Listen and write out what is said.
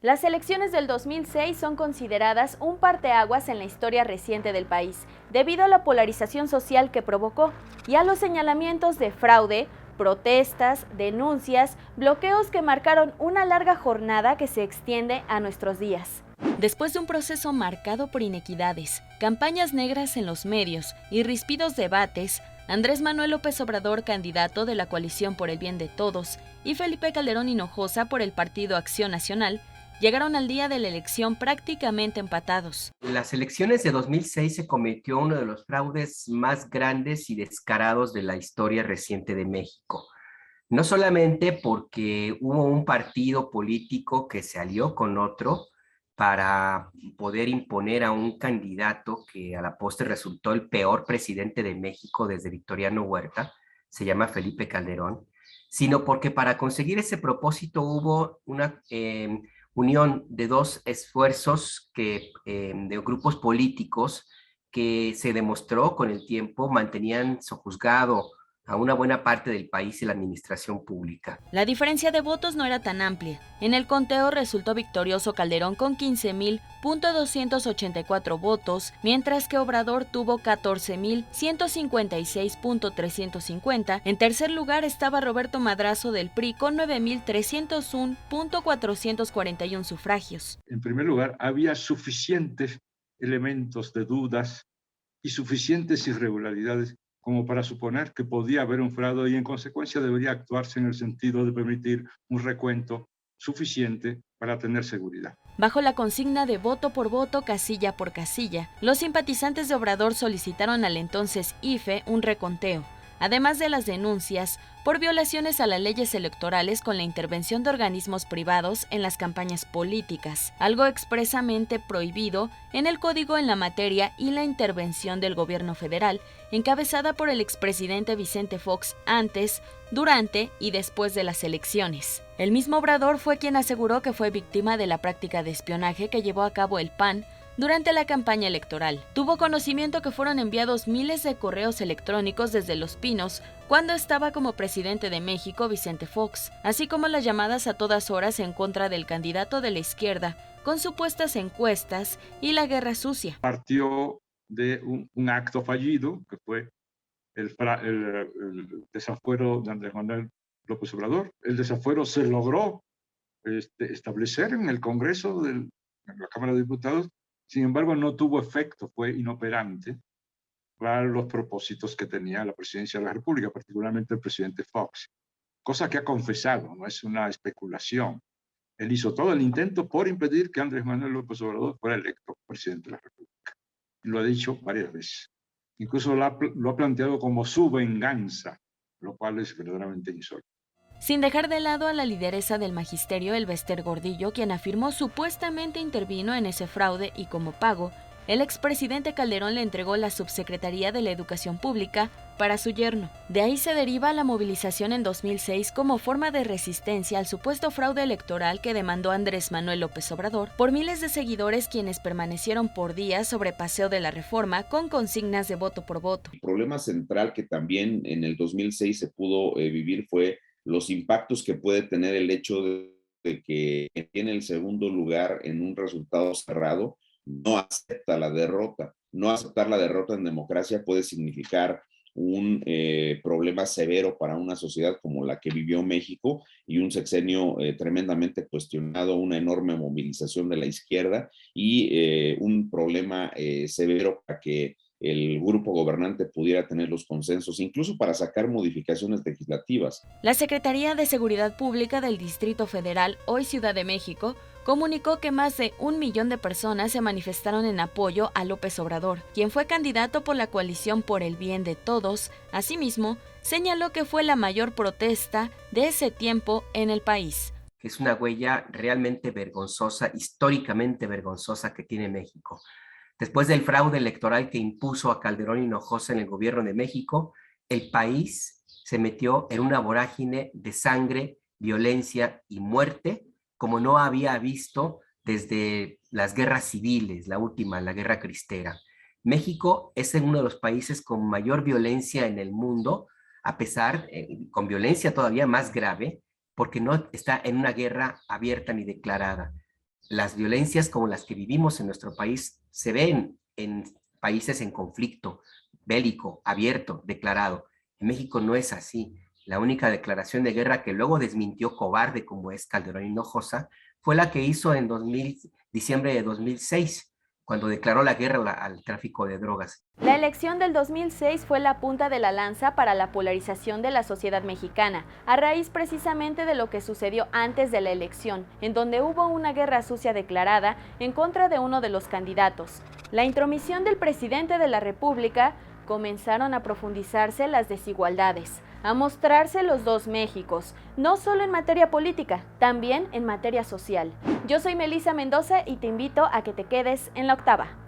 Las elecciones del 2006 son consideradas un parteaguas en la historia reciente del país, debido a la polarización social que provocó y a los señalamientos de fraude, protestas, denuncias, bloqueos que marcaron una larga jornada que se extiende a nuestros días. Después de un proceso marcado por inequidades, campañas negras en los medios y ríspidos debates, Andrés Manuel López Obrador, candidato de la Coalición por el Bien de Todos, y Felipe Calderón Hinojosa por el Partido Acción Nacional, llegaron al día de la elección prácticamente empatados. En las elecciones de 2006 se cometió uno de los fraudes más grandes y descarados de la historia reciente de México. No solamente porque hubo un partido político que se alió con otro para poder imponer a un candidato que a la postre resultó el peor presidente de México desde Victoriano Huerta, se llama Felipe Calderón, sino porque para conseguir ese propósito hubo una unión de dos esfuerzos de grupos políticos que se demostró con el tiempo mantenían sojuzgado a una buena parte del país y la administración pública. La diferencia de votos no era tan amplia. En el conteo resultó victorioso Calderón con 15,284 votos, mientras que Obrador tuvo 14,156,350. En tercer lugar estaba Roberto Madrazo del PRI con 9,301,441 sufragios. En primer lugar, había suficientes elementos de dudas y suficientes irregularidades como para suponer que podía haber un fraude y en consecuencia debería actuarse en el sentido de permitir un recuento suficiente para tener seguridad. Bajo la consigna de voto por voto, casilla por casilla, los simpatizantes de Obrador solicitaron al entonces IFE un reconteo, además de las denuncias por violaciones a las leyes electorales con la intervención de organismos privados en las campañas políticas, algo expresamente prohibido en el Código en la materia, y la intervención del gobierno federal, encabezada por el expresidente Vicente Fox antes, durante y después de las elecciones. El mismo Obrador fue quien aseguró que fue víctima de la práctica de espionaje que llevó a cabo el PAN durante la campaña electoral. Tuvo conocimiento que fueron enviados miles de correos electrónicos desde Los Pinos cuando estaba como presidente de México Vicente Fox, así como las llamadas a todas horas en contra del candidato de la izquierda con supuestas encuestas y la guerra sucia. Partió de un acto fallido, que fue el desafuero de Andrés Manuel López Obrador. El desafuero se logró establecer en el Congreso, en la Cámara de Diputados. Sin embargo, no tuvo efecto, fue inoperante para los propósitos que tenía la presidencia de la República, particularmente el presidente Fox. Cosa que ha confesado, no es una especulación. Él hizo todo el intento por impedir que Andrés Manuel López Obrador fuera electo presidente de la República. Y lo ha dicho varias veces. Incluso lo ha planteado como su venganza, lo cual es verdaderamente insólito. Sin dejar de lado a la lideresa del magisterio, Elbester Gordillo, quien afirmó supuestamente intervino en ese fraude y como pago, el expresidente Calderón le entregó la subsecretaría de la Educación Pública para su yerno. De ahí se deriva la movilización en 2006 como forma de resistencia al supuesto fraude electoral que demandó Andrés Manuel López Obrador por miles de seguidores quienes permanecieron por días sobre Paseo de la Reforma con consignas de voto por voto. El problema central que también en el 2006 se pudo vivir fue los impactos que puede tener el hecho de que tiene el segundo lugar en un resultado cerrado no acepta la derrota. No aceptar la derrota en democracia puede significar un problema severo para una sociedad como la que vivió México y un sexenio tremendamente cuestionado, una enorme movilización de la izquierda y un problema severo para que el grupo gobernante pudiera tener los consensos, incluso para sacar modificaciones legislativas. La Secretaría de Seguridad Pública del Distrito Federal, hoy Ciudad de México, comunicó que más de 1 millón de personas se manifestaron en apoyo a López Obrador, quien fue candidato por la Coalición por el Bien de Todos. Asimismo, señaló que fue la mayor protesta de ese tiempo en el país. Es una huella realmente vergonzosa, históricamente vergonzosa que tiene México. Después del fraude electoral que impuso a Calderón Hinojosa en el gobierno de México, el país se metió en una vorágine de sangre, violencia y muerte como no había visto desde las guerras civiles, la última, la Guerra Cristera. México es uno de los países con mayor violencia en el mundo, a pesar, con violencia todavía más grave, porque no está en una guerra abierta ni declarada. Las violencias como las que vivimos en nuestro país se ven en países en conflicto bélico, abierto, declarado. En México no es así. La única declaración de guerra que luego desmintió cobarde como es Calderón Hinojosa fue la que hizo en diciembre de 2006, cuando declaró la guerra al tráfico de drogas. La elección del 2006 fue la punta de la lanza para la polarización de la sociedad mexicana, a raíz precisamente de lo que sucedió antes de la elección, en donde hubo una guerra sucia declarada en contra de uno de los candidatos. La intromisión del presidente de la República, comenzaron a profundizarse las desigualdades, a mostrarse los dos Méxicos, no solo en materia política, también en materia social. Yo soy Melissa Mendoza y te invito a que te quedes en La Octava.